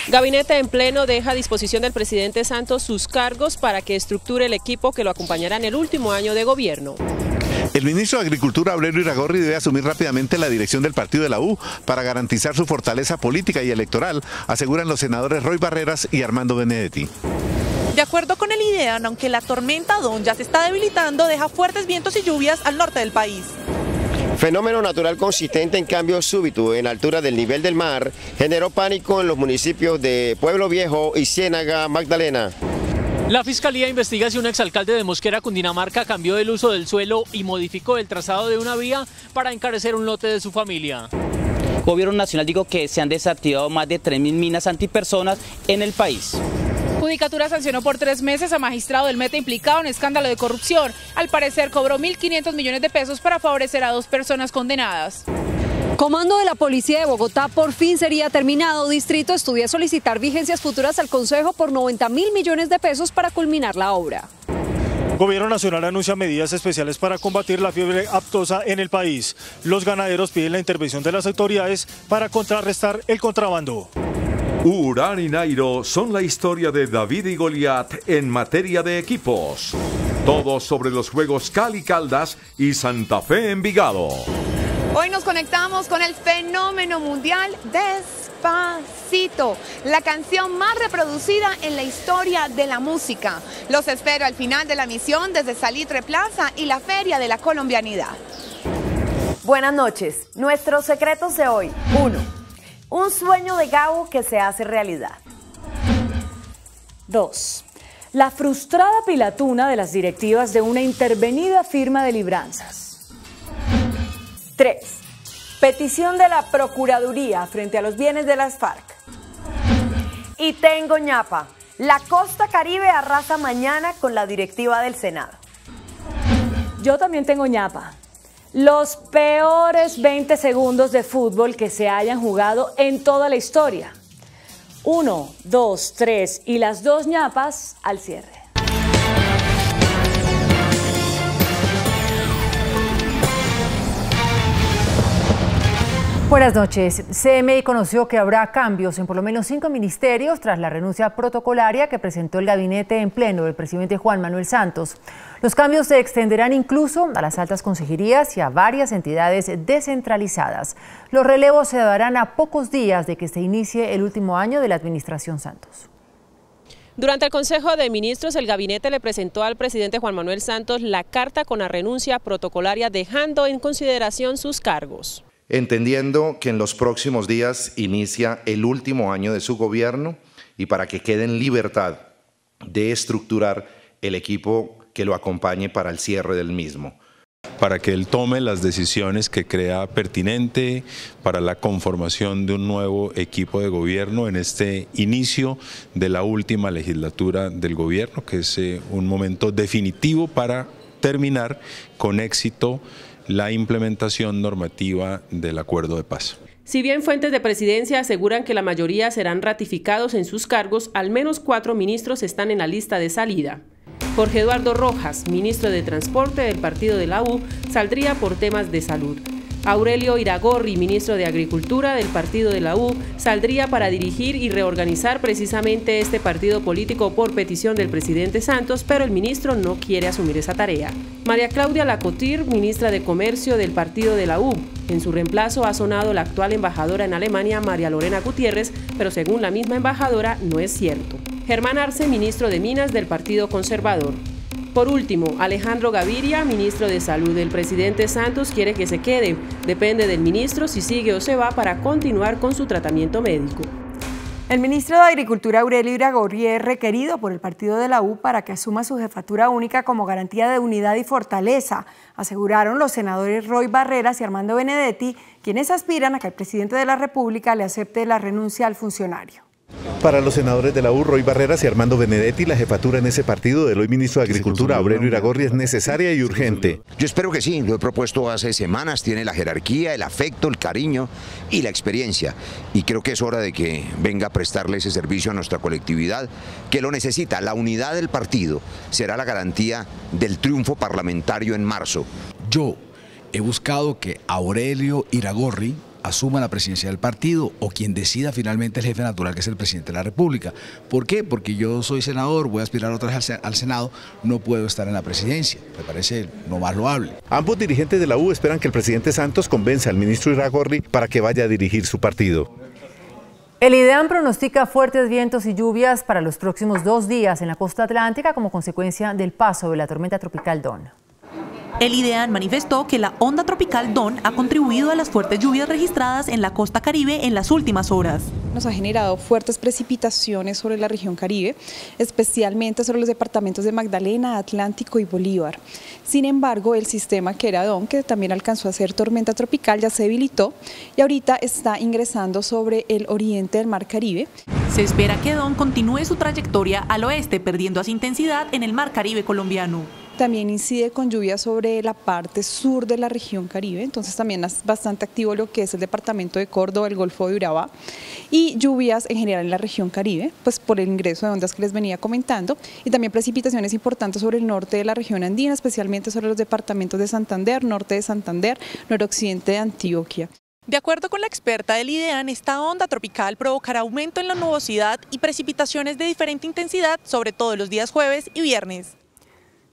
Gabinete en pleno deja a disposición del presidente Santos sus cargos para que estructure el equipo que lo acompañará en el último año de gobierno. El ministro de Agricultura, Aurelio Iragorri, debe asumir rápidamente la dirección del partido de la U para garantizar su fortaleza política y electoral, aseguran los senadores Roy Barreras y Armando Benedetti. De acuerdo con el IDEAN, aunque la tormenta Don ya se está debilitando, deja fuertes vientos y lluvias al norte del país. Fenómeno natural consistente en cambio súbito en la altura del nivel del mar generó pánico en los municipios de Pueblo Viejo y Ciénaga Magdalena. La Fiscalía investiga si un exalcalde de Mosquera, Cundinamarca, cambió el uso del suelo y modificó el trazado de una vía para encarecer un lote de su familia. El Gobierno Nacional dijo que se han desactivado más de 3.000 minas antipersonas en el país. Judicatura sancionó por 3 meses a magistrado del Meta implicado en escándalo de corrupción. Al parecer cobró 1.500 millones de pesos para favorecer a 2 personas condenadas. Comando de la Policía de Bogotá por fin sería terminado. Distrito estudia solicitar vigencias futuras al Consejo por 90.000 millones de pesos para culminar la obra. Gobierno Nacional anuncia medidas especiales para combatir la fiebre aftosa en el país. Los ganaderos piden la intervención de las autoridades para contrarrestar el contrabando. Urán y Nairo son la historia de David y Goliat en materia de equipos. Todo sobre los Juegos Cali Caldas y Santa Fe Envigado. Hoy nos conectamos con el fenómeno mundial Despacito, la canción más reproducida en la historia de la música. Los espero al final de la misión desde Salitre Plaza y la Feria de la Colombianidad. Buenas noches. Nuestros secretos de hoy. 1. Un sueño de Gabo que se hace realidad. 2. La frustrada pilatuna de las directivas de una intervenida firma de libranzas. 3. Petición de la Procuraduría frente a los bienes de las FARC. Y tengo ñapa. La Costa Caribe arrasa mañana con la directiva del Senado. Yo también tengo ñapa. Los peores 20 segundos de fútbol que se hayan jugado en toda la historia. 1, 2, 3 y las 2 ñapas al cierre. Buenas noches. CMI conoció que habrá cambios en por lo menos 5 ministerios tras la renuncia protocolaria que presentó el gabinete en pleno del presidente Juan Manuel Santos. Los cambios se extenderán incluso a las altas consejerías y a varias entidades descentralizadas. Los relevos se darán a pocos días de que se inicie el último año de la administración Santos. Durante el Consejo de Ministros, el gabinete le presentó al presidente Juan Manuel Santos la carta con la renuncia protocolaria, dejando en consideración sus cargos. Entendiendo que en los próximos días inicia el último año de su gobierno y para que quede en libertad de estructurar el equipo que lo acompañe para el cierre del mismo. Para que él tome las decisiones que crea pertinente para la conformación de un nuevo equipo de gobierno en este inicio de la última legislatura del gobierno, que es un momento definitivo para terminar con éxito la implementación normativa del acuerdo de paz. Si bien fuentes de presidencia aseguran que la mayoría serán ratificados en sus cargos, al menos 4 ministros están en la lista de salida. Jorge Eduardo Rojas, ministro de Transporte del partido de la U, saldría por temas de salud. Aurelio Iragorri, ministro de Agricultura del partido de la U, saldría para dirigir y reorganizar precisamente este partido político por petición del presidente Santos, pero el ministro no quiere asumir esa tarea. María Claudia Lacotir, ministra de Comercio del partido de la U. En su reemplazo ha sonado la actual embajadora en Alemania, María Lorena Gutiérrez, pero según la misma embajadora no es cierto. Germán Arce, ministro de Minas del Partido Conservador. Por último, Alejandro Gaviria, ministro de Salud del presidente Santos, quiere que se quede. Depende del ministro si sigue o se va para continuar con su tratamiento médico. El ministro de Agricultura, Aurelio Iragorri, es requerido por el partido de la U para que asuma su jefatura única como garantía de unidad y fortaleza, aseguraron los senadores Roy Barreras y Armando Benedetti, quienes aspiran a que el presidente de la República le acepte la renuncia al funcionario. Para los senadores de la U, Roy Barreras y Armando Benedetti, la jefatura en ese partido del hoy ministro de Agricultura, Aurelio Iragorri, es necesaria y urgente. Yo espero que sí, lo he propuesto hace semanas, tiene la jerarquía, el afecto, el cariño y la experiencia. Y creo que es hora de que venga a prestarle ese servicio a nuestra colectividad, que lo necesita. La unidad del partido será la garantía del triunfo parlamentario en marzo. Yo he buscado que Aurelio Iragorri asuma la presidencia del partido o quien decida finalmente el jefe natural, que es el presidente de la República. ¿Por qué? Porque yo soy senador, voy a aspirar otra vez al Senado, no puedo estar en la presidencia. Me parece lo más loable. Ambos dirigentes de la U esperan que el presidente Santos convenza al ministro Iragorri para que vaya a dirigir su partido. El IDEAM pronostica fuertes vientos y lluvias para los próximos 2 días en la costa atlántica como consecuencia del paso de la tormenta tropical Don. El IDEAM manifestó que la onda tropical Don ha contribuido a las fuertes lluvias registradas en la costa caribe en las últimas horas. Nos ha generado fuertes precipitaciones sobre la región Caribe, especialmente sobre los departamentos de Magdalena, Atlántico y Bolívar. Sin embargo, el sistema que era Don, que también alcanzó a ser tormenta tropical, ya se debilitó y ahorita está ingresando sobre el oriente del Mar Caribe. Se espera que Don continúe su trayectoria al oeste, perdiendo así intensidad en el Mar Caribe colombiano. También incide con lluvias sobre la parte sur de la región Caribe, entonces también es bastante activo lo que es el departamento de Córdoba, el Golfo de Urabá, y lluvias en general en la región Caribe, pues por el ingreso de ondas que les venía comentando, y también precipitaciones importantes sobre el norte de la región andina, especialmente sobre los departamentos de Santander, norte de Santander, noroccidente de Antioquia. De acuerdo con la experta del IDEAM, esta onda tropical provocará aumento en la nubosidad y precipitaciones de diferente intensidad, sobre todo los días jueves y viernes.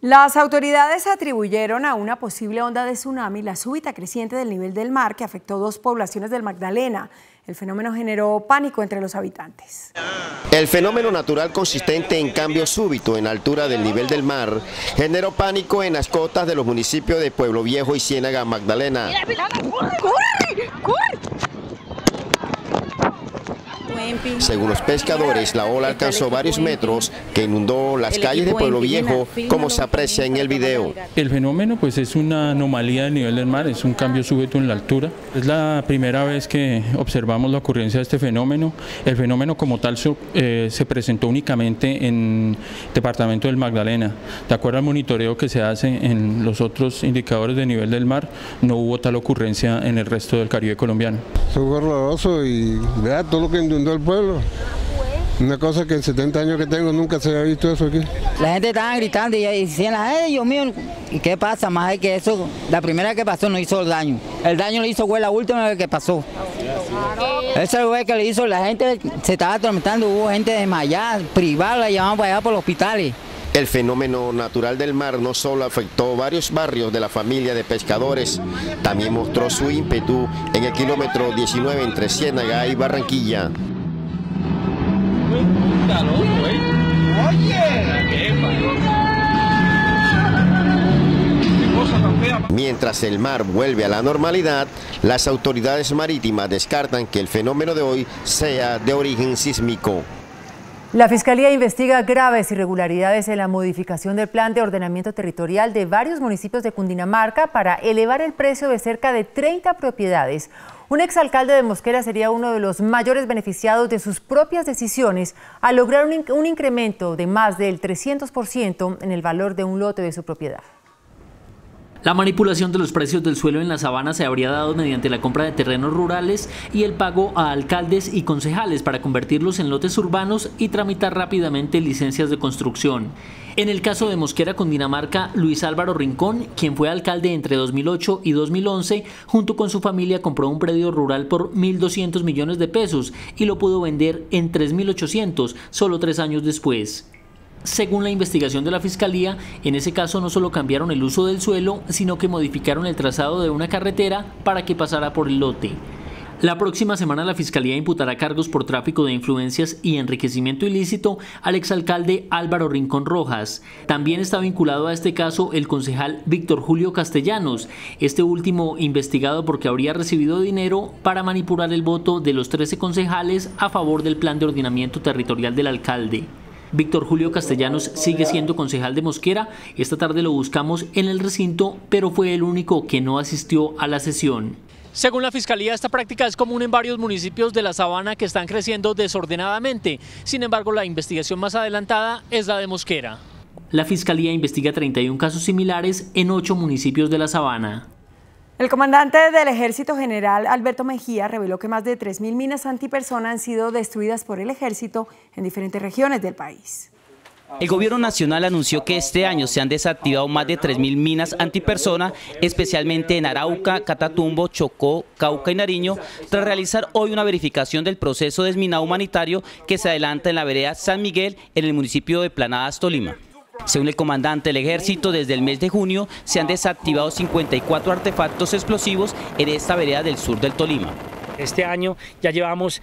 Las autoridades atribuyeron a una posible onda de tsunami la súbita creciente del nivel del mar que afectó 2 poblaciones del Magdalena. El fenómeno generó pánico entre los habitantes. El fenómeno natural consistente en cambio súbito en la altura del nivel del mar generó pánico en las costas de los municipios de Pueblo Viejo y Ciénaga Magdalena. ¡Corre! Según los pescadores, la ola alcanzó varios metros que inundó las calles de Pueblo Viejo, como se aprecia en el video. El fenómeno pues es una anomalía del nivel del mar, es un cambio súbito en la altura. Es la primera vez que observamos la ocurrencia de este fenómeno. El fenómeno como tal se presentó únicamente en el departamento del Magdalena. De acuerdo al monitoreo que se hace en los otros indicadores de nivel del mar, no hubo tal ocurrencia en el resto del Caribe colombiano. Es horroroso y vea todo lo que inundó el pueblo. Una cosa que en 70 años que tengo nunca se había visto eso aquí. La gente estaba gritando y decían, ay Dios mío, ¿y qué pasa? Más es que eso, la primera que pasó no hizo el daño. El daño lo hizo fue la última vez que pasó. Esa fue que le hizo, la gente se estaba atormentando, hubo gente desmayada, privada, la llevaban para allá por los hospitales. El fenómeno natural del mar no solo afectó varios barrios de la familia de pescadores, también mostró su ímpetu en el kilómetro 19 entre Ciénaga y Barranquilla. Mientras el mar vuelve a la normalidad, las autoridades marítimas descartan que el fenómeno de hoy sea de origen sísmico. La Fiscalía investiga graves irregularidades en la modificación del plan de ordenamiento territorial de varios municipios de Cundinamarca para elevar el precio de cerca de 30 propiedades. Un exalcalde de Mosquera sería uno de los mayores beneficiados de sus propias decisiones al lograr un incremento de más del 300% en el valor de un lote de su propiedad. La manipulación de los precios del suelo en la sabana se habría dado mediante la compra de terrenos rurales y el pago a alcaldes y concejales para convertirlos en lotes urbanos y tramitar rápidamente licencias de construcción. En el caso de Mosquera, Cundinamarca, Luis Álvaro Rincón, quien fue alcalde entre 2008 y 2011, junto con su familia compró un predio rural por 1.200 millones de pesos y lo pudo vender en 3.800, solo 3 años después. Según la investigación de la Fiscalía, en ese caso no solo cambiaron el uso del suelo, sino que modificaron el trazado de una carretera para que pasara por el lote. La próxima semana la Fiscalía imputará cargos por tráfico de influencias y enriquecimiento ilícito al exalcalde Álvaro Rincón Rojas. También está vinculado a este caso el concejal Víctor Julio Castellanos, este último investigado porque habría recibido dinero para manipular el voto de los 13 concejales a favor del plan de ordenamiento territorial del alcalde. Víctor Julio Castellanos sigue siendo concejal de Mosquera. Esta tarde lo buscamos en el recinto, pero fue el único que no asistió a la sesión. Según la Fiscalía, esta práctica es común en varios municipios de la Sabana que están creciendo desordenadamente. Sin embargo, la investigación más adelantada es la de Mosquera. La Fiscalía investiga 31 casos similares en 8 municipios de la Sabana. El comandante del Ejército General Alberto Mejía reveló que más de 3.000 minas antipersona han sido destruidas por el Ejército en diferentes regiones del país. El gobierno nacional anunció que este año se han desactivado más de 3.000 minas antipersona, especialmente en Arauca, Catatumbo, Chocó, Cauca y Nariño, tras realizar hoy una verificación del proceso de desminado humanitario que se adelanta en la vereda San Miguel, en el municipio de Planadas, Tolima. Según el comandante del ejército, desde el mes de junio se han desactivado 54 artefactos explosivos en esta vereda del sur del Tolima. Este año ya llevamos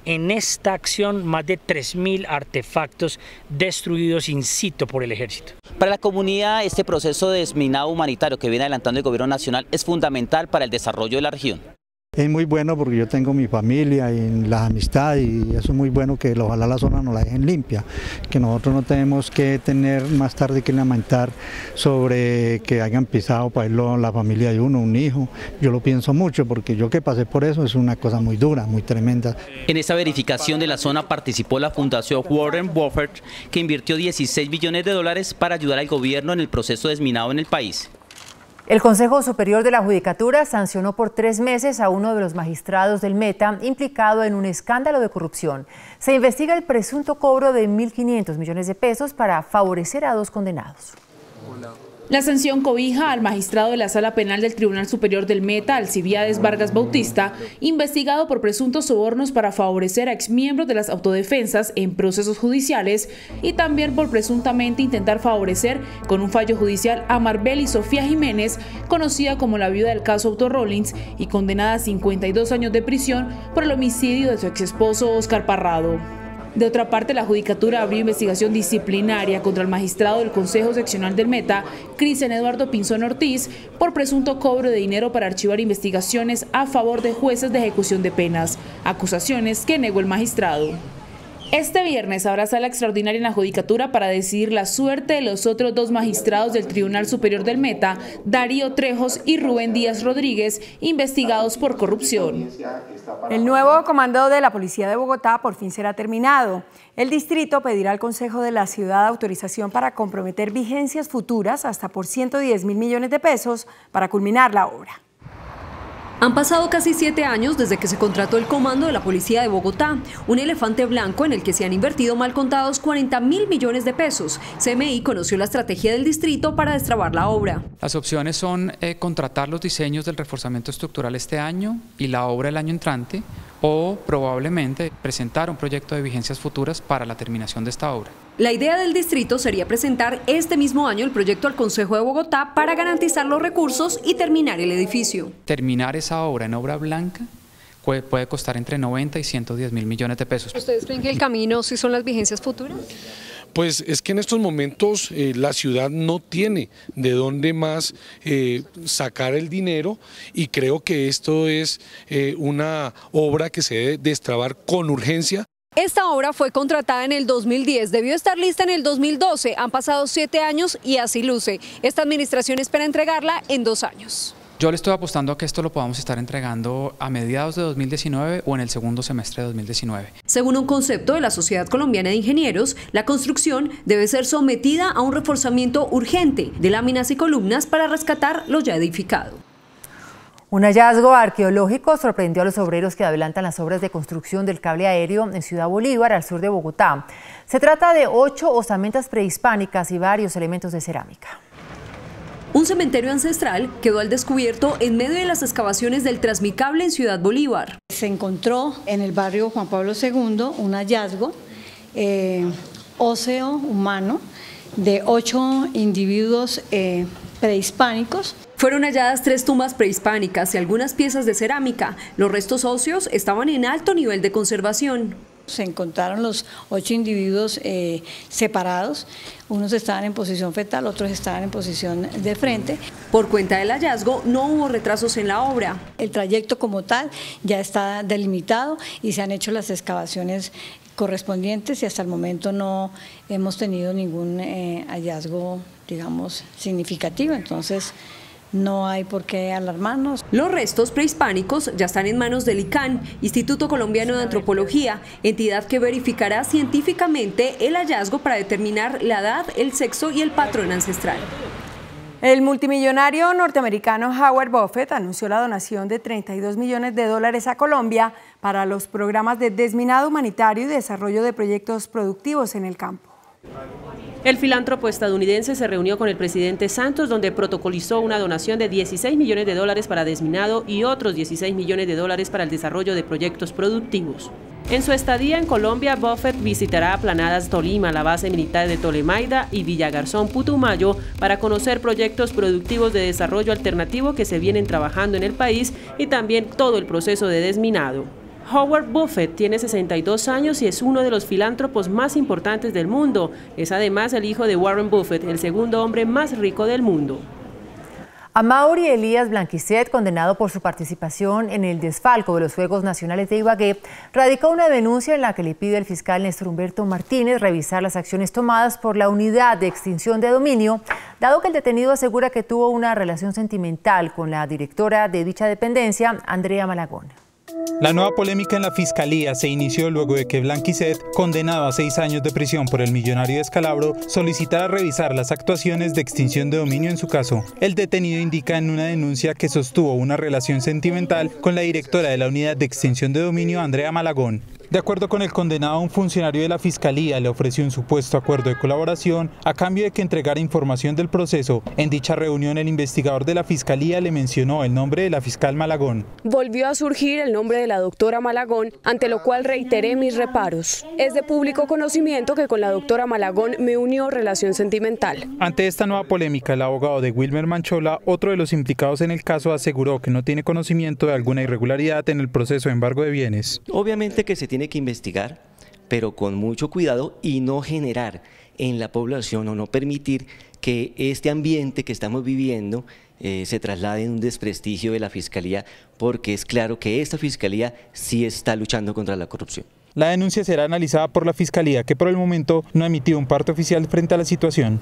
en esta acción más de 3.000 artefactos destruidos in situ por el ejército. Para la comunidad, este proceso de desminado humanitario que viene adelantando el gobierno nacional es fundamental para el desarrollo de la región. Es muy bueno porque yo tengo mi familia y las amistades y eso es muy bueno que ojalá la zona nos la dejen limpia, que nosotros no tenemos que tener más tarde que lamentar sobre que hayan pisado para la familia de uno, un hijo. Yo lo pienso mucho porque yo que pasé por eso es una cosa muy dura, muy tremenda. En esta verificación de la zona participó la Fundación Warren Buffett, que invirtió 16 billones de dólares para ayudar al gobierno en el proceso desminado en el país. El Consejo Superior de la Judicatura sancionó por 3 meses a uno de los magistrados del Meta implicado en un escándalo de corrupción. Se investiga el presunto cobro de 1.500 millones de pesos para favorecer a 2 condenados. La sanción cobija al magistrado de la Sala Penal del Tribunal Superior del Meta, Alcibiades Vargas Bautista, investigado por presuntos sobornos para favorecer a exmiembros de las autodefensas en procesos judiciales y también por presuntamente intentar favorecer con un fallo judicial a Marbeli Sofía Jiménez, conocida como la viuda del caso Auto Rollins y condenada a 52 años de prisión por el homicidio de su exesposo Óscar Parrado. De otra parte, la Judicatura abrió investigación disciplinaria contra el magistrado del Consejo Seccional del Meta, Cristian Eduardo Pinzón Ortiz, por presunto cobro de dinero para archivar investigaciones a favor de jueces de ejecución de penas, acusaciones que negó el magistrado. Este viernes habrá sala extraordinaria en la Judicatura para decidir la suerte de los otros 2 magistrados del Tribunal Superior del Meta, Darío Trejos y Rubén Díaz Rodríguez, investigados por corrupción. El nuevo comando de la Policía de Bogotá por fin será terminado. El distrito pedirá al Consejo de la Ciudad autorización para comprometer vigencias futuras hasta por 110.000 millones de pesos para culminar la obra. Han pasado casi 7 años desde que se contrató el comando de la Policía de Bogotá, un elefante blanco en el que se han invertido mal contados 40.000 millones de pesos. CMI conoció la estrategia del distrito para destrabar la obra. Las opciones son contratar los diseños del reforzamiento estructural este año y la obra el año entrante, o probablemente presentar un proyecto de vigencias futuras para la terminación de esta obra. La idea del distrito sería presentar este mismo año el proyecto al Consejo de Bogotá para garantizar los recursos y terminar el edificio. Terminar esa obra en obra blanca puede costar entre 90 y 110.000 millones de pesos. ¿Ustedes creen que el camino sí son las vigencias futuras? Pues es que en estos momentos la ciudad no tiene de dónde más sacar el dinero y creo que esto es una obra que se debe destrabar con urgencia. Esta obra fue contratada en el 2010, debió estar lista en el 2012, han pasado 7 años y así luce. Esta administración espera entregarla en 2 años. Yo le estoy apostando a que esto lo podamos estar entregando a mediados de 2019 o en el segundo semestre de 2019. Según un concepto de la Sociedad Colombiana de Ingenieros, la construcción debe ser sometida a un reforzamiento urgente de láminas y columnas para rescatar lo ya edificado. Un hallazgo arqueológico sorprendió a los obreros que adelantan las obras de construcción del cable aéreo en Ciudad Bolívar, al sur de Bogotá. Se trata de 8 osamentas prehispánicas y varios elementos de cerámica. Un cementerio ancestral quedó al descubierto en medio de las excavaciones del Transmicable en Ciudad Bolívar. Se encontró en el barrio Juan Pablo II un hallazgo óseo humano de 8 individuos prehispánicos. Fueron halladas 3 tumbas prehispánicas y algunas piezas de cerámica. Los restos óseos estaban en alto nivel de conservación. Se encontraron los 8 individuos separados, unos estaban en posición fetal, otros estaban en posición de frente. Por cuenta del hallazgo no hubo retrasos en la obra. El trayecto como tal ya está delimitado y se han hecho las excavaciones correspondientes y hasta el momento no hemos tenido ningún hallazgo, digamos, significativo, entonces no hay por qué alarmarnos. Los restos prehispánicos ya están en manos del ICANN, Instituto Colombiano de Antropología, entidad que verificará científicamente el hallazgo para determinar la edad, el sexo y el patrón ancestral. El multimillonario norteamericano Howard Buffett anunció la donación de $32 millones a Colombia para los programas de desminado humanitario y desarrollo de proyectos productivos en el campo. El filántropo estadounidense se reunió con el presidente Santos, donde protocolizó una donación de $16 millones para desminado y otros $16 millones para el desarrollo de proyectos productivos. En su estadía en Colombia, Buffett visitará Planadas Tolima, la base militar de Tolemaida y Villagarzón Putumayo para conocer proyectos productivos de desarrollo alternativo que se vienen trabajando en el país y también todo el proceso de desminado. Howard Buffett tiene 62 años y es uno de los filántropos más importantes del mundo. Es además el hijo de Warren Buffett, el segundo hombre más rico del mundo. Amaury Elías Blanquicet, condenado por su participación en el desfalco de los Juegos Nacionales de Ibagué, radicó una denuncia en la que le pide al fiscal Néstor Humberto Martínez revisar las acciones tomadas por la Unidad de Extinción de Dominio, dado que el detenido asegura que tuvo una relación sentimental con la directora de dicha dependencia, Andrea Malagón. La nueva polémica en la Fiscalía se inició luego de que Blanquicet, condenado a 6 años de prisión por el millonario descalabro, solicitara revisar las actuaciones de extinción de dominio en su caso. El detenido indica en una denuncia que sostuvo una relación sentimental con la directora de la Unidad de Extinción de Dominio, Andrea Malagón. De acuerdo con el condenado, un funcionario de la Fiscalía le ofreció un supuesto acuerdo de colaboración a cambio de que entregara información del proceso. En dicha reunión, el investigador de la Fiscalía le mencionó el nombre de la fiscal Malagón. Volvió a surgir el nombre de la doctora Malagón, ante lo cual reiteré mis reparos. Es de público conocimiento que con la doctora Malagón me unió relación sentimental. Ante esta nueva polémica, el abogado de Wilmer Manchola, otro de los implicados en el caso, aseguró que no tiene conocimiento de alguna irregularidad en el proceso de embargo de bienes. Obviamente que se tiene que investigar, pero con mucho cuidado y no generar en la población o no permitir que este ambiente que estamos viviendo se traslade en un desprestigio de la Fiscalía, porque es claro que esta Fiscalía sí está luchando contra la corrupción. La denuncia será analizada por la Fiscalía, que por el momento no ha emitido un parte oficial frente a la situación.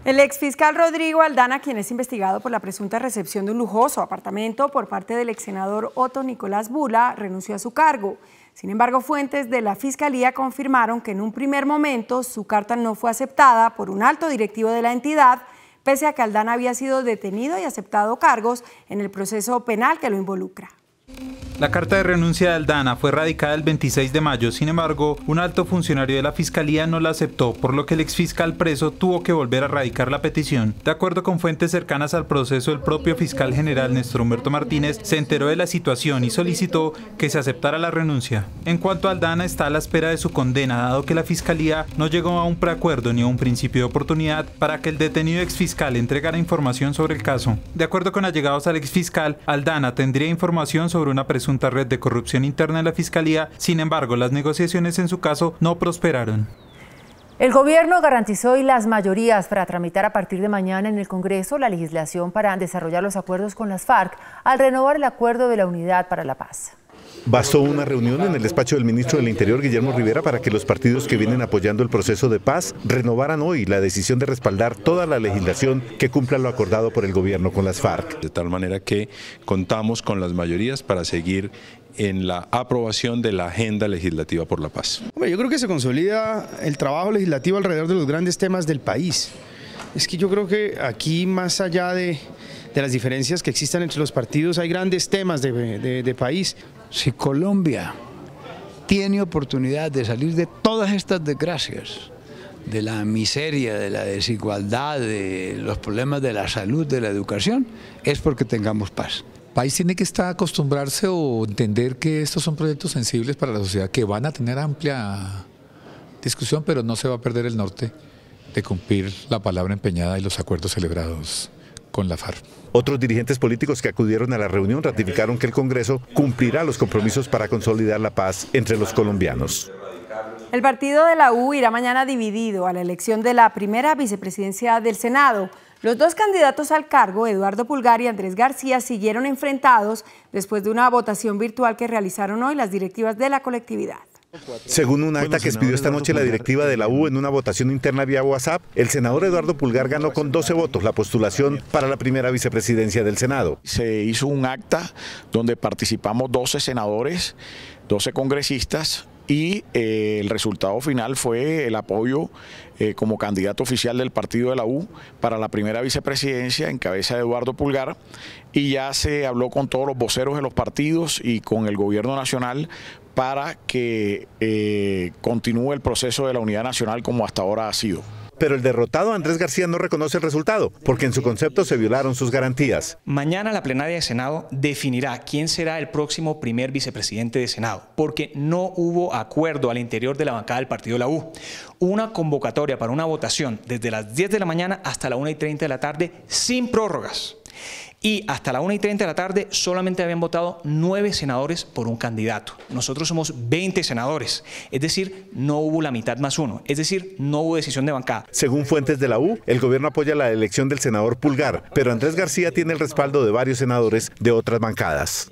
El exfiscal Rodrigo Aldana, quien es investigado por la presunta recepción de un lujoso apartamento por parte del exsenador Otto Nicolás Bula, renunció a su cargo. Sin embargo, fuentes de la Fiscalía confirmaron que en un primer momento su carta no fue aceptada por un alto directivo de la entidad, pese a que Aldana había sido detenido y aceptado cargos en el proceso penal que lo involucra. La carta de renuncia de Aldana fue radicada el 26 de mayo, sin embargo, un alto funcionario de la Fiscalía no la aceptó, por lo que el exfiscal preso tuvo que volver a radicar la petición. De acuerdo con fuentes cercanas al proceso, el propio fiscal general Néstor Humberto Martínez se enteró de la situación y solicitó que se aceptara la renuncia. En cuanto a Aldana, está a la espera de su condena, dado que la Fiscalía no llegó a un preacuerdo ni a un principio de oportunidad para que el detenido exfiscal entregara información sobre el caso. De acuerdo con allegados al exfiscal, Aldana tendría información sobre una presunta red de corrupción interna de la Fiscalía. Sin embargo, las negociaciones en su caso no prosperaron. El gobierno garantizó hoy las mayorías para tramitar a partir de mañana en el Congreso la legislación para desarrollar los acuerdos con las FARC al renovar el acuerdo de la Unidad para la Paz. Bastó una reunión en el despacho del ministro del Interior, Guillermo Rivera, para que los partidos que vienen apoyando el proceso de paz renovaran hoy la decisión de respaldar toda la legislación que cumpla lo acordado por el gobierno con las FARC. De tal manera que contamos con las mayorías para seguir en la aprobación de la agenda legislativa por la paz. Yo creo que se consolida el trabajo legislativo alrededor de los grandes temas del país. Es que yo creo que aquí, más allá de las diferencias que existan entre los partidos, hay grandes temas de país. Si Colombia tiene oportunidad de salir de todas estas desgracias, de la miseria, de la desigualdad, de los problemas de la salud, de la educación, es porque tengamos paz. El país tiene que estar acostumbrarse o entender que estos son proyectos sensibles para la sociedad que van a tener amplia discusión, pero no se va a perder el norte de cumplir la palabra empeñada y los acuerdos celebrados con la FARC. Otros dirigentes políticos que acudieron a la reunión ratificaron que el Congreso cumplirá los compromisos para consolidar la paz entre los colombianos. El partido de la U irá mañana dividido a la elección de la primera vicepresidencia del Senado. Los dos candidatos al cargo, Eduardo Pulgar y Andrés García, siguieron enfrentados después de una votación virtual que realizaron hoy las directivas de la colectividad. Según un acta que expidió esta noche la directiva de la U en una votación interna vía WhatsApp, el senador Eduardo Pulgar ganó con 12 votos la postulación para la primera vicepresidencia del Senado. Se hizo un acta donde participamos 12 senadores, 12 congresistas, y el resultado final fue el apoyo como candidato oficial del partido de la U para la primera vicepresidencia en cabeza de Eduardo Pulgar, y ya se habló con todos los voceros de los partidos y con el gobierno nacional para que continúe el proceso de la unidad nacional como hasta ahora ha sido. pero el derrotado Andrés García no reconoce el resultado, porque en su concepto se violaron sus garantías. Mañana la plenaria de Senado definirá quién será el próximo primer vicepresidente de Senado, porque no hubo acuerdo al interior de la bancada del partido de la U. Una convocatoria para una votación desde las 10 de la mañana hasta la 1:30 de la tarde sin prórrogas. Y hasta la 1:30 de la tarde solamente habían votado 9 senadores por un candidato. Nosotros somos 20 senadores, es decir, no hubo la mitad más uno, es decir, no hubo decisión de bancada. Según fuentes de la U, el gobierno apoya la elección del senador Pulgar, pero Andrés García tiene el respaldo de varios senadores de otras bancadas.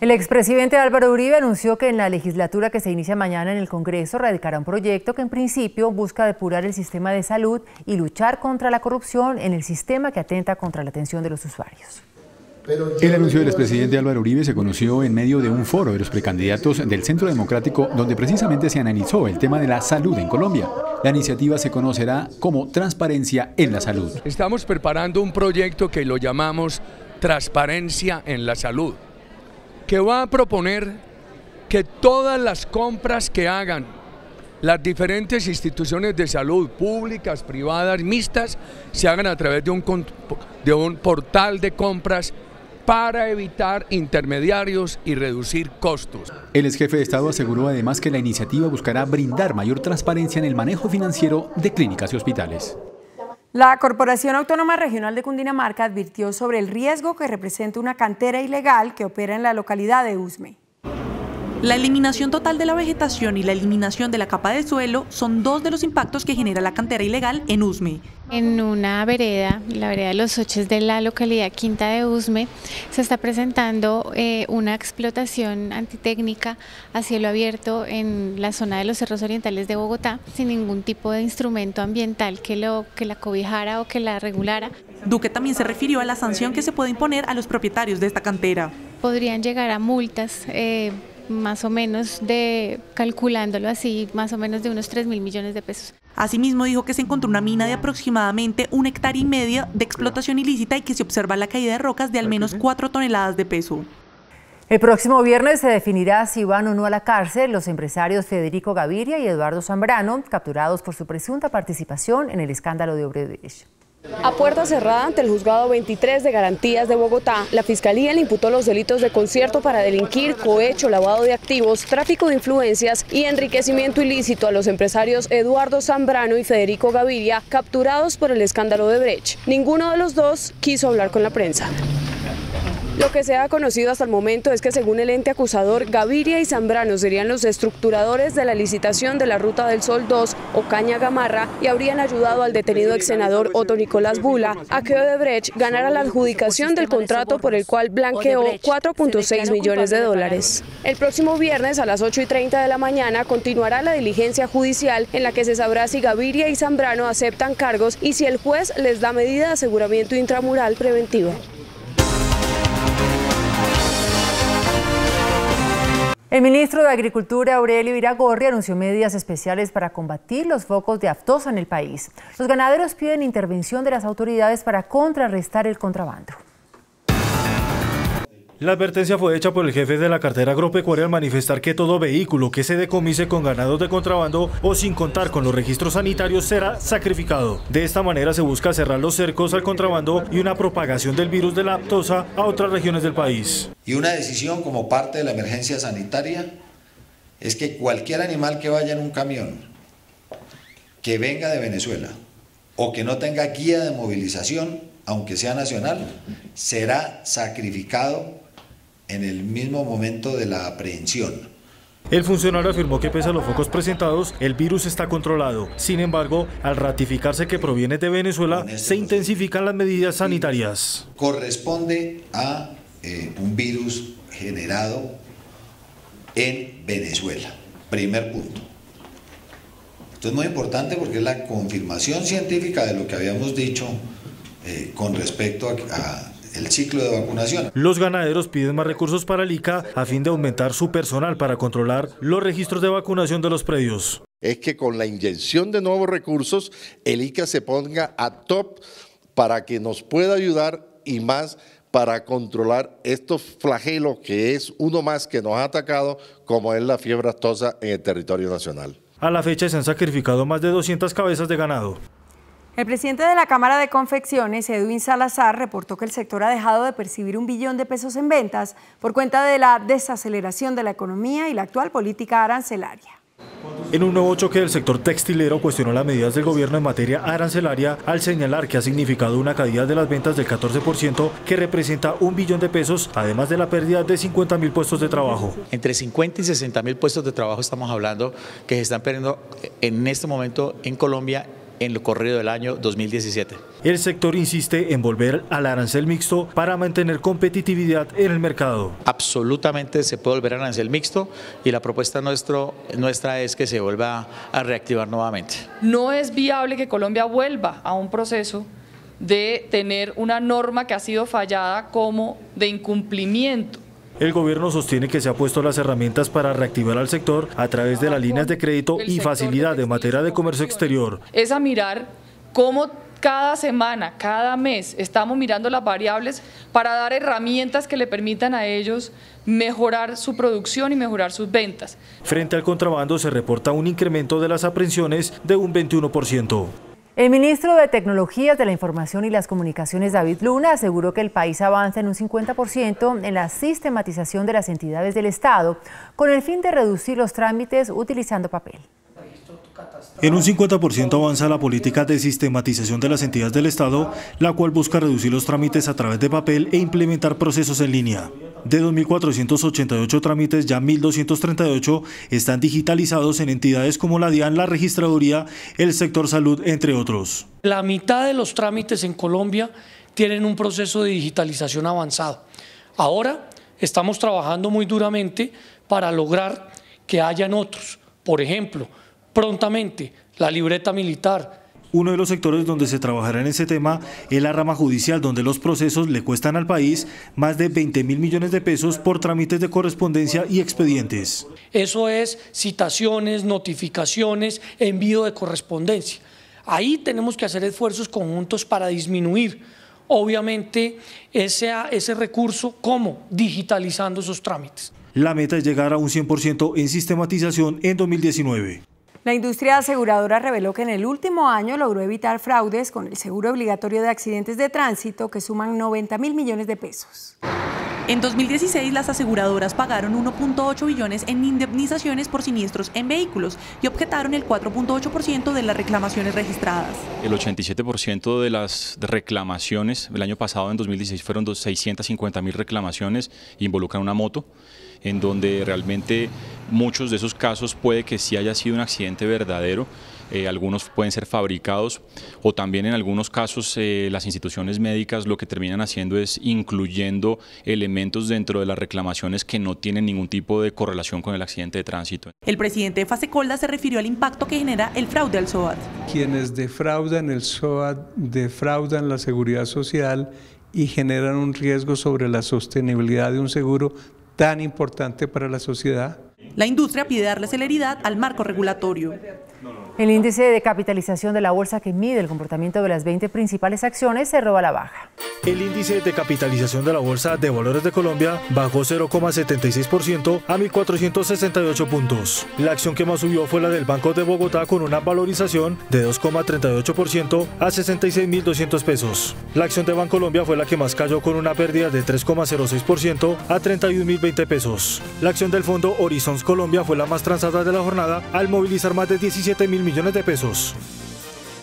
El expresidente Álvaro Uribe anunció que en la legislatura que se inicia mañana en el Congreso radicará un proyecto que en principio busca depurar el sistema de salud y luchar contra la corrupción en el sistema que atenta contra la atención de los usuarios. El anuncio del expresidente Álvaro Uribe se conoció en medio de un foro de los precandidatos del Centro Democrático, donde precisamente se analizó el tema de la salud en Colombia. La iniciativa se conocerá como Transparencia en la Salud. Estamos preparando un proyecto que lo llamamos Transparencia en la Salud, que va a proponer que todas las compras que hagan las diferentes instituciones de salud, públicas, privadas, mixtas, se hagan a través de un portal de compras para evitar intermediarios y reducir costos. El exjefe de Estado aseguró además que la iniciativa buscará brindar mayor transparencia en el manejo financiero de clínicas y hospitales. La Corporación Autónoma Regional de Cundinamarca advirtió sobre el riesgo que representa una cantera ilegal que opera en la localidad de Usme. La eliminación total de la vegetación y la eliminación de la capa de suelo son dos de los impactos que genera la cantera ilegal en Usme. En una vereda, la vereda de los Oches de la localidad Quinta de Usme, se está presentando una explotación antitécnica a cielo abierto en la zona de los cerros orientales de Bogotá, sin ningún tipo de instrumento ambiental que la cobijara o que la regulara. Duque también se refirió a la sanción que se puede imponer a los propietarios de esta cantera. Podrían llegar a multas más o menos calculándolo así, más o menos de unos 3.000 millones de pesos. Asimismo dijo que se encontró una mina de aproximadamente 1,5 hectáreas de explotación ilícita y que se observa la caída de rocas de al menos 4 toneladas de peso. El próximo viernes se definirá si van o no a la cárcel los empresarios Federico Gaviria y Eduardo Zambrano, capturados por su presunta participación en el escándalo de Odebrecht. A puerta cerrada ante el Juzgado 23 de Garantías de Bogotá, la Fiscalía le imputó los delitos de concierto para delinquir, cohecho, lavado de activos, tráfico de influencias y enriquecimiento ilícito a los empresarios Eduardo Zambrano y Federico Gaviria, capturados por el escándalo de Odebrecht. Ninguno de los dos quiso hablar con la prensa. Lo que se ha conocido hasta el momento es que, según el ente acusador, Gaviria y Zambrano serían los estructuradores de la licitación de la Ruta del Sol 2 o Caña Gamarra y habrían ayudado al detenido ex senador Otto Nicolás Bula a que Odebrecht ganara la adjudicación del contrato por el cual blanqueó 4.6 millones de dólares. El próximo viernes a las 8:30 de la mañana continuará la diligencia judicial en la que se sabrá si Gaviria y Zambrano aceptan cargos y si el juez les da medida de aseguramiento intramural preventiva. El ministro de Agricultura, Aurelio Iragorri, anunció medidas especiales para combatir los focos de aftosa en el país. Los ganaderos piden intervención de las autoridades para contrarrestar el contrabando. La advertencia fue hecha por el jefe de la cartera agropecuaria al manifestar que todo vehículo que se decomise con ganados de contrabando o sin contar con los registros sanitarios será sacrificado. De esta manera se busca cerrar los cercos al contrabando y una propagación del virus de la aftosa a otras regiones del país. Y una decisión como parte de la emergencia sanitaria es que cualquier animal que vaya en un camión que venga de Venezuela o que no tenga guía de movilización, aunque sea nacional, será sacrificado en el mismo momento de la aprehensión. El funcionario afirmó que pese a los focos presentados, el virus está controlado. Sin embargo, al ratificarse que proviene de Venezuela, se intensifican las medidas sanitarias. Corresponde a un virus generado en Venezuela. Primer punto. Esto es muy importante porque es la confirmación científica de lo que habíamos dicho con respecto a el ciclo de vacunación. Los ganaderos piden más recursos para el ICA a fin de aumentar su personal para controlar los registros de vacunación de los predios. Es que con la inyección de nuevos recursos, el ICA se ponga a top para que nos pueda ayudar y más para controlar estos flagelos que es uno más que nos ha atacado, como es la fiebre aftosa en el territorio nacional. A la fecha se han sacrificado más de 200 cabezas de ganado. El presidente de la Cámara de Confecciones, Edwin Salazar, reportó que el sector ha dejado de percibir $1 billón en ventas por cuenta de la desaceleración de la economía y la actual política arancelaria. En un nuevo choque del sector textilero cuestionó las medidas del gobierno en materia arancelaria al señalar que ha significado una caída de las ventas del 14% que representa $1 billón, además de la pérdida de 50.000 puestos de trabajo. Entre 50 y 60.000 puestos de trabajo estamos hablando que se están perdiendo en este momento en Colombia en lo corrido del año 2017. El sector insiste en volver al arancel mixto para mantener competitividad en el mercado. Absolutamente se puede volver al arancel mixto y la propuesta nuestra es que se vuelva a reactivar nuevamente. No es viable que Colombia vuelva a un proceso de tener una norma que ha sido fallada como de incumplimiento. El gobierno sostiene que se ha puesto las herramientas para reactivar al sector a través de las líneas de crédito y facilidad en materia de comercio exterior. Es a mirar cómo cada semana, cada mes, estamos mirando las variables para dar herramientas que le permitan a ellos mejorar su producción y mejorar sus ventas. Frente al contrabando se reporta un incremento de las aprehensiones de un 21%. El ministro de Tecnologías de la Información y las Comunicaciones, David Luna, aseguró que el país avanza en un 50% en la sistematización de las entidades del Estado, con el fin de reducir los trámites utilizando papel. En un 50% avanza la política de sistematización de las entidades del Estado, la cual busca reducir los trámites a través de papel e implementar procesos en línea. De 2.488 trámites, ya 1.238 están digitalizados en entidades como la DIAN, la Registraduría, el sector salud, entre otros. La mitad de los trámites en Colombia tienen un proceso de digitalización avanzado. Ahora estamos trabajando muy duramente para lograr que hayan otros. Por ejemplo, prontamente la libreta militar. Uno de los sectores donde se trabajará en ese tema es la rama judicial, donde los procesos le cuestan al país más de 20.000 millones de pesos por trámites de correspondencia y expedientes. Eso es citaciones, notificaciones, envío de correspondencia. Ahí tenemos que hacer esfuerzos conjuntos para disminuir, obviamente, ese recurso, ¿cómo? Digitalizando esos trámites. La meta es llegar a un 100% en sistematización en 2019. La industria aseguradora reveló que en el último año logró evitar fraudes con el seguro obligatorio de accidentes de tránsito que suman 90.000 millones de pesos. En 2016, las aseguradoras pagaron 1.8 billones en indemnizaciones por siniestros en vehículos y objetaron el 4.8% de las reclamaciones registradas. El 87% de las reclamaciones, el año pasado en 2016 fueron 650.000 reclamaciones, involucran una moto, en donde realmente muchos de esos casos puede que sí haya sido un accidente verdadero, algunos pueden ser fabricados o también en algunos casos las instituciones médicas lo que terminan haciendo es incluyendo elementos dentro de las reclamaciones que no tienen ningún tipo de correlación con el accidente de tránsito. El presidente de Fasecolda se refirió al impacto que genera el fraude al SOAT. Quienes defraudan el SOAT defraudan la seguridad social y generan un riesgo sobre la sostenibilidad de un seguro tan importante para la sociedad. La industria pide darle celeridad al marco regulatorio. El índice de capitalización de la bolsa, que mide el comportamiento de las 20 principales acciones, cerró a la baja. El índice de capitalización de la Bolsa de Valores de Colombia bajó 0,76% a 1.468 puntos. La acción que más subió fue la del Banco de Bogotá, con una valorización de 2,38% a 66.200 pesos. La acción de Bancolombia fue la que más cayó, con una pérdida de 3,06% a 31.020 pesos. La acción del Fondo Horizons Colombia fue la más transada de la jornada, al movilizar más de 17.000 millones de pesos.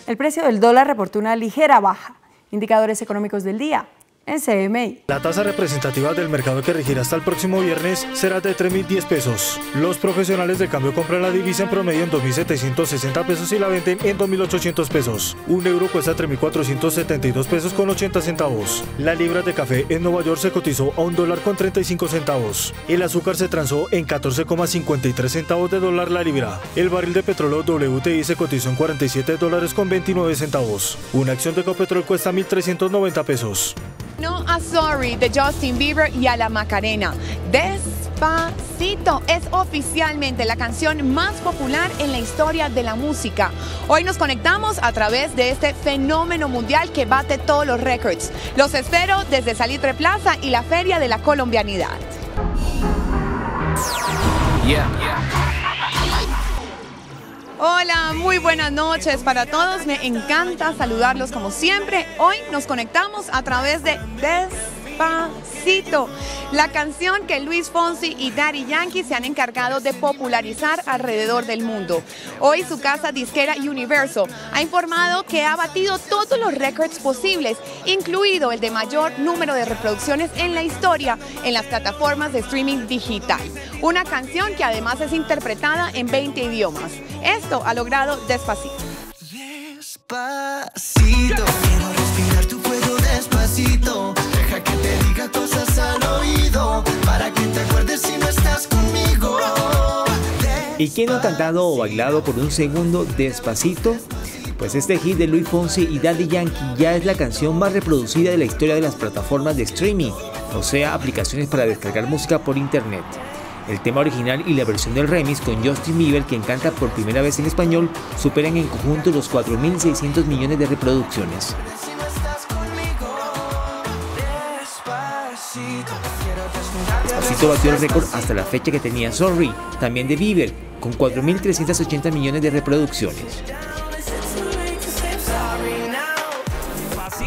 El precio del dólar reportó una ligera baja. Indicadores económicos del día en CMI. La tasa representativa del mercado, que regirá hasta el próximo viernes, será de 3.010 pesos. Los profesionales de cambio compran la divisa en promedio en 2.760 pesos y la venden en 2.800 pesos. Un euro cuesta 3.472 pesos con 80 centavos. La libra de café en Nueva York se cotizó a $1 con 35 centavos. El azúcar se transó en 14,53 centavos de dólar la libra. El barril de petróleo WTI se cotizó en $47 con 29 centavos. Una acción de Ecopetrol cuesta 1.390 pesos. No a Sorry de Justin Bieber y a la Macarena. Despacito es oficialmente la canción más popular en la historia de la música. Hoy nos conectamos a través de este fenómeno mundial que bate todos los récords. Los espero desde Salitre Plaza y la Feria de la Colombianidad. Hola, muy buenas noches para todos. Me encanta saludarlos como siempre. Hoy nos conectamos a través de Despacito, la canción que Luis Fonsi y Daddy Yankee se han encargado de popularizar alrededor del mundo. Hoy su casa disquera Universal ha informado que ha batido todos los récords posibles, incluido el de mayor número de reproducciones en la historia en las plataformas de streaming digital. Una canción que además es interpretada en 20 idiomas. Esto ha logrado Despacito. Despacito, quiero respirar tu fuego despacito. Deja que te diga cosas al oído, para que te acuerdes si no estás conmigo. ¿Y quién no ha cantado o bailado por un segundo Despacito? Pues este hit de Luis Fonsi y Daddy Yankee ya es la canción más reproducida de la historia de las plataformas de streaming, o sea, aplicaciones para descargar música por internet. El tema original y la versión del remix con Justin Bieber, quien canta por primera vez en español, superan en conjunto los 4.600 millones de reproducciones. Despacito batió el récord hasta la fecha que tenía Sorry, también de Bieber, con 4.380 millones de reproducciones.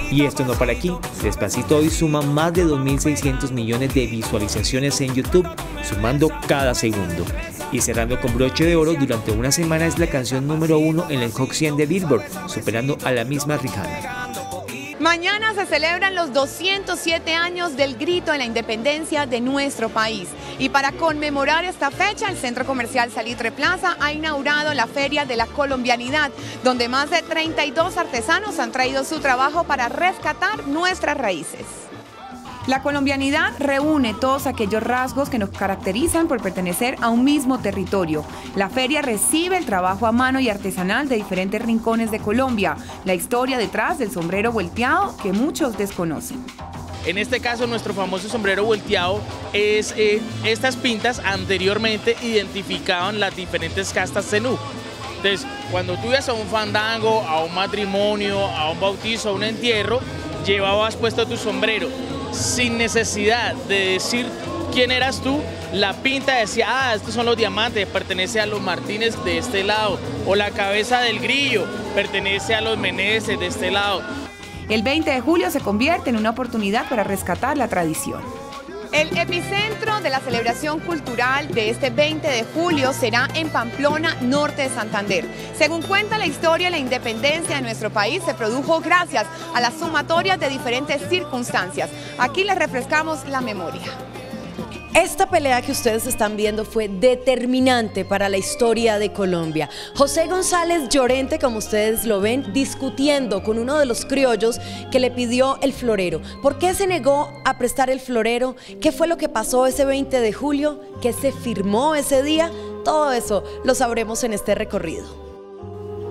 Y esto no para aquí, Despacito hoy suma más de 2.600 millones de visualizaciones en YouTube, sumando cada segundo. Y cerrando con broche de oro, durante una semana es la canción número 1 en el Hot 100 de Billboard, superando a la misma Rihanna. Mañana se celebran los 207 años del grito de la independencia de nuestro país. Y para conmemorar esta fecha, el Centro Comercial Salitre Plaza ha inaugurado la Feria de la Colombianidad, donde más de 32 artesanos han traído su trabajo para rescatar nuestras raíces. La colombianidad reúne todos aquellos rasgos que nos caracterizan por pertenecer a un mismo territorio. La feria recibe el trabajo a mano y artesanal de diferentes rincones de Colombia, la historia detrás del sombrero volteado que muchos desconocen. En este caso, nuestro famoso sombrero volteado es estas pintas anteriormente identificaban las diferentes castas zenú. Entonces, cuando tú ibas a un fandango, a un matrimonio, a un bautizo, a un entierro, llevabas puesto tu sombrero. Sin necesidad de decir quién eras tú, la pinta decía, estos son los diamantes, pertenece a los Martínez de este lado, o la cabeza del grillo, pertenece a los Meneses de este lado. El 20 de julio se convierte en una oportunidad para rescatar la tradición. El epicentro de la celebración cultural de este 20 de julio será en Pamplona, norte de Santander. Según cuenta la historia, la independencia de nuestro país se produjo gracias a las sumatorias de diferentes circunstancias. Aquí les refrescamos la memoria. Esta pelea que ustedes están viendo fue determinante para la historia de Colombia. José González Llorente, como ustedes lo ven, discutiendo con uno de los criollos que le pidió el florero. ¿Por qué se negó a prestar el florero? ¿Qué fue lo que pasó ese 20 de julio? ¿Qué se firmó ese día? Todo eso lo sabremos en este recorrido.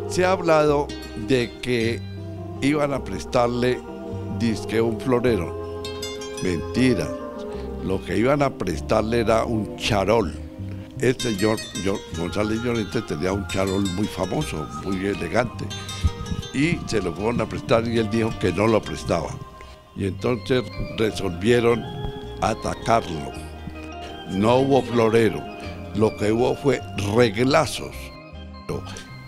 Se ha hablado de que iban a prestarle disque un florero. Mentira. Lo que iban a prestarle era un charol. El señor González Llorente tenía un charol muy famoso, muy elegante. Y se lo fueron a prestar y él dijo que no lo prestaba. Y entonces resolvieron atacarlo. No hubo florero. Lo que hubo fue reglazos.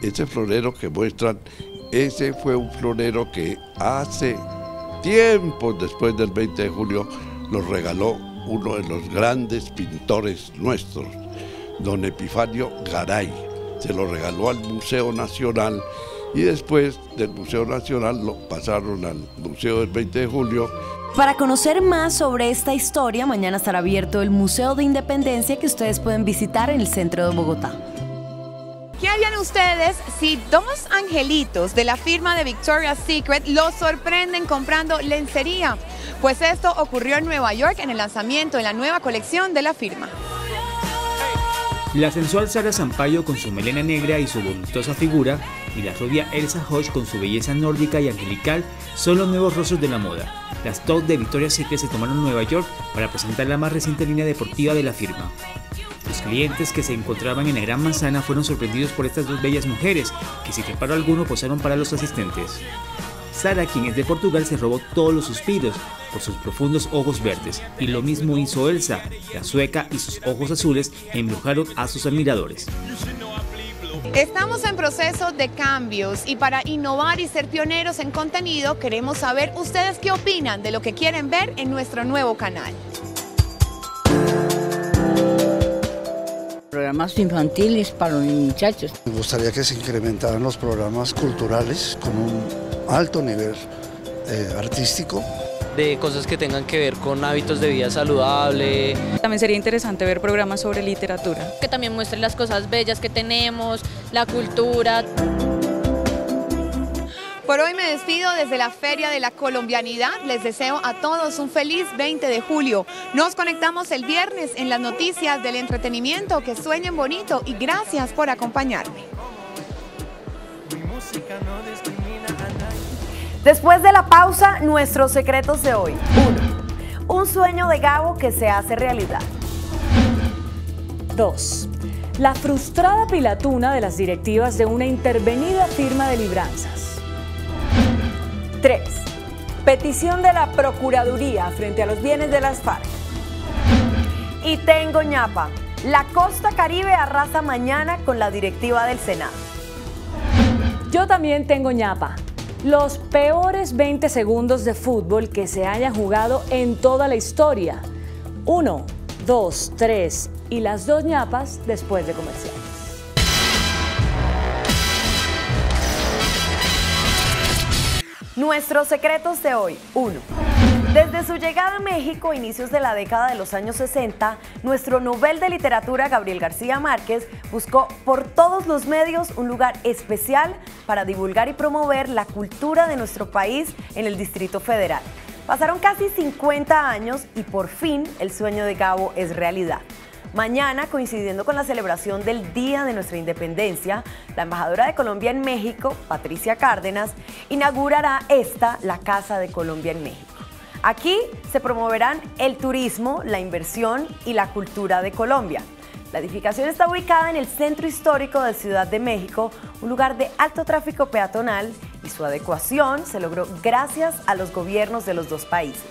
Ese florero que muestran, ese fue un florero que hace tiempo después del 20 de julio lo regaló uno de los grandes pintores nuestros, don Epifanio Garay. Se lo regaló al Museo Nacional y después del Museo Nacional lo pasaron al Museo del 20 de julio. Para conocer más sobre esta historia, mañana estará abierto el Museo de Independencia que ustedes pueden visitar en el centro de Bogotá. ¿Qué harían ustedes si dos angelitos de la firma de Victoria's Secret los sorprenden comprando lencería? Pues esto ocurrió en Nueva York en el lanzamiento de la nueva colección de la firma. La sensual Sara Sampaio con su melena negra y su voluptuosa figura, y la rubia Elsa Hosch con su belleza nórdica y angelical son los nuevos rostros de la moda. Las top de Victoria's Secret se tomaron en Nueva York para presentar la más reciente línea deportiva de la firma. Los clientes que se encontraban en la Gran Manzana fueron sorprendidos por estas dos bellas mujeres, que sin reparo alguno posaron para los asistentes. Sara, quien es de Portugal, se robó todos los suspiros por sus profundos ojos verdes, y lo mismo hizo Elsa. La sueca y sus ojos azules embrujaron a sus admiradores. Estamos en proceso de cambios y para innovar y ser pioneros en contenido queremos saber ustedes qué opinan de lo que quieren ver en nuestro nuevo canal. Programas infantiles para los muchachos. Me gustaría que se incrementaran los programas culturales con un alto nivel artístico. De cosas que tengan que ver con hábitos de vida saludable. También sería interesante ver programas sobre literatura. Que también muestren las cosas bellas que tenemos, la cultura. Por hoy me despido desde la Feria de la Colombianidad. Les deseo a todos un feliz 20 de julio. Nos conectamos el viernes en las noticias del entretenimiento. Que sueñen bonito y gracias por acompañarme. Después de la pausa, nuestros secretos de hoy. 1. Un sueño de Gabo que se hace realidad. 2. La frustrada pilatuna de las directivas de una intervenida firma de libranzas. 3. Petición de la Procuraduría frente a los bienes de las FARC. Y tengo ñapa. La Costa Caribe arrasa mañana con la directiva del Senado. Yo también tengo ñapa. Los peores 20 segundos de fútbol que se hayan jugado en toda la historia. 1, 2, 3 y las 2 ñapas después de comerciales. Nuestros secretos de hoy. 1. Desde su llegada a México a inicios de la década de los años 60, nuestro Nobel de Literatura Gabriel García Márquez buscó por todos los medios un lugar especial para divulgar y promover la cultura de nuestro país en el Distrito Federal. Pasaron casi 50 años y por fin el sueño de Gabo es realidad. Mañana, coincidiendo con la celebración del Día de nuestra Independencia, la embajadora de Colombia en México, Patricia Cárdenas, inaugurará la Casa de Colombia en México. Aquí se promoverán el turismo, la inversión y la cultura de Colombia. La edificación está ubicada en el centro histórico de Ciudad de México, un lugar de alto tráfico peatonal, y su adecuación se logró gracias a los gobiernos de los dos países.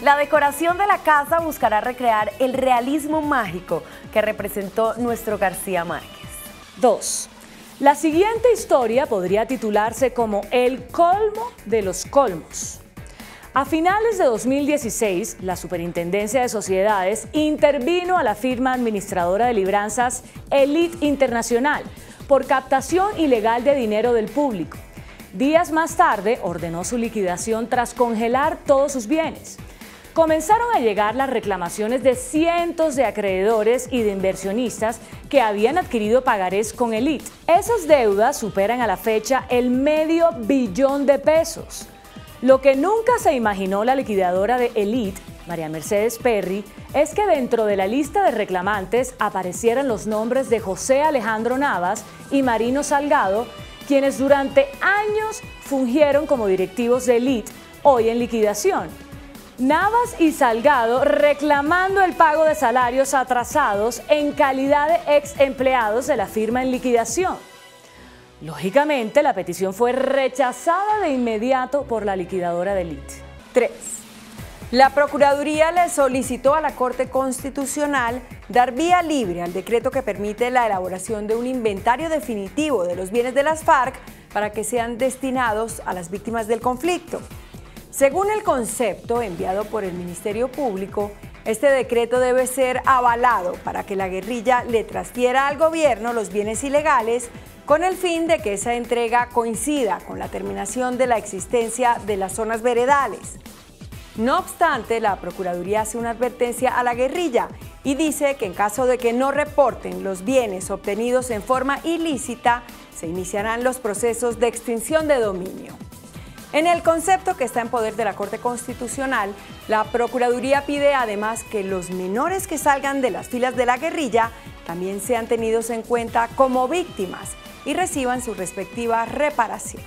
La decoración de la casa buscará recrear el realismo mágico que representó nuestro García Márquez. 2. La siguiente historia podría titularse como El colmo de los colmos. A finales de 2016, la Superintendencia de Sociedades intervino a la firma administradora de libranzas Elite Internacional por captación ilegal de dinero del público. Días más tarde, ordenó su liquidación tras congelar todos sus bienes. Comenzaron a llegar las reclamaciones de cientos de acreedores y de inversionistas que habían adquirido pagarés con Elite. Esas deudas superan a la fecha el $500 millón de pesos. Lo que nunca se imaginó la liquidadora de Elite, María Mercedes Perry, es que dentro de la lista de reclamantes aparecieran los nombres de José Alejandro Navas y Marino Salgado, quienes durante años fungieron como directivos de Elite, hoy en liquidación. Navas y Salgado reclamando el pago de salarios atrasados en calidad de ex empleados de la firma en liquidación. Lógicamente, la petición fue rechazada de inmediato por la liquidadora de Elite. 3. La Procuraduría le solicitó a la Corte Constitucional dar vía libre al decreto que permite la elaboración de un inventario definitivo de los bienes de las FARC para que sean destinados a las víctimas del conflicto. Según el concepto enviado por el Ministerio Público, este decreto debe ser avalado para que la guerrilla le transfiera al gobierno los bienes ilegales con el fin de que esa entrega coincida con la terminación de la existencia de las zonas veredales. No obstante, la Procuraduría hace una advertencia a la guerrilla y dice que en caso de que no reporten los bienes obtenidos en forma ilícita, se iniciarán los procesos de extinción de dominio. En el concepto que está en poder de la Corte Constitucional, la Procuraduría pide además que los menores que salgan de las filas de la guerrilla también sean tenidos en cuenta como víctimas y reciban su respectiva reparación.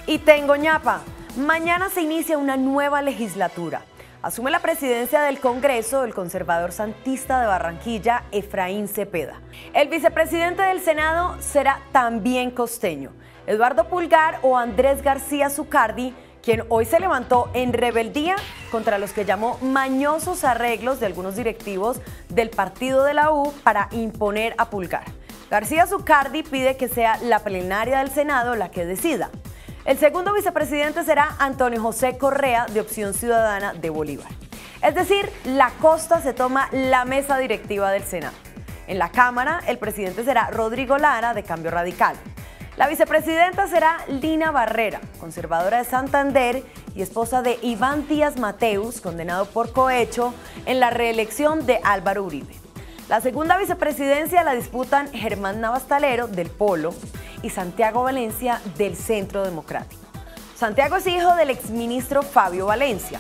Y tengo ñapa. Mañana se inicia una nueva legislatura. Asume la presidencia del Congreso el conservador santista de Barranquilla, Efraín Cepeda. El vicepresidente del Senado será también costeño, Eduardo Pulgar o Andrés García Zucardi, quien hoy se levantó en rebeldía contra los que llamó mañosos arreglos de algunos directivos del partido de la U para imponer a Pulgar. García Zucardi pide que sea la plenaria del Senado la que decida. El segundo vicepresidente será Antonio José Correa, de Opción Ciudadana de Bolívar. Es decir, la costa se toma la mesa directiva del Senado. En la Cámara, el presidente será Rodrigo Lara, de Cambio Radical. La vicepresidenta será Lina Barrera, conservadora de Santander y esposa de Iván Díaz Mateus, condenado por cohecho en la reelección de Álvaro Uribe. La segunda vicepresidencia la disputan Germán Navastalero, del Polo, y Santiago Valencia, del Centro Democrático. Santiago es hijo del exministro Fabio Valencia.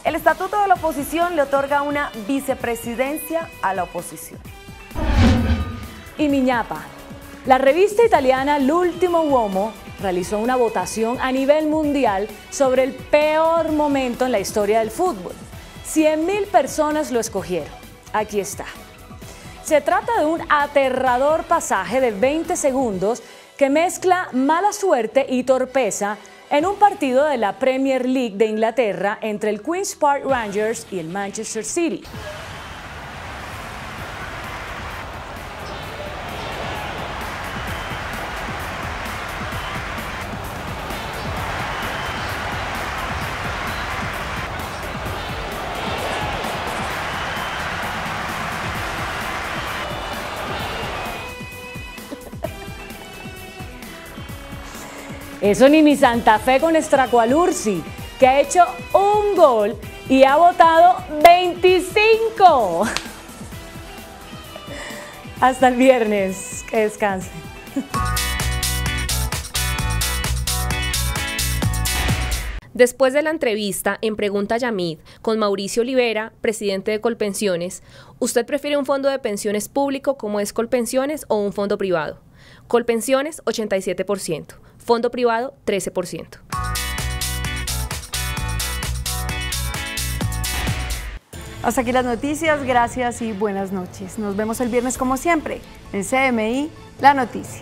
El estatuto de la oposición le otorga una vicepresidencia a la oposición. Y Miñapa. La revista italiana L'Ultimo Uomo realizó una votación a nivel mundial sobre el peor momento en la historia del fútbol. 100.000 personas lo escogieron. Aquí está. Se trata de un aterrador pasaje de 20 segundos que mezcla mala suerte y torpeza en un partido de la Premier League de Inglaterra entre el Queen's Park Rangers y el Manchester City. Eso ni mi Santa Fe con Estracualursi, que ha hecho un gol y ha votado 25. Hasta el viernes, que descansen. Después de la entrevista en Pregunta Yamid con Mauricio Olivera, presidente de Colpensiones, ¿usted prefiere un fondo de pensiones público como es Colpensiones o un fondo privado? Colpensiones, 87%. Fondo privado, 13%. Hasta aquí las noticias, gracias y buenas noches. Nos vemos el viernes como siempre en CMI, La Noticia.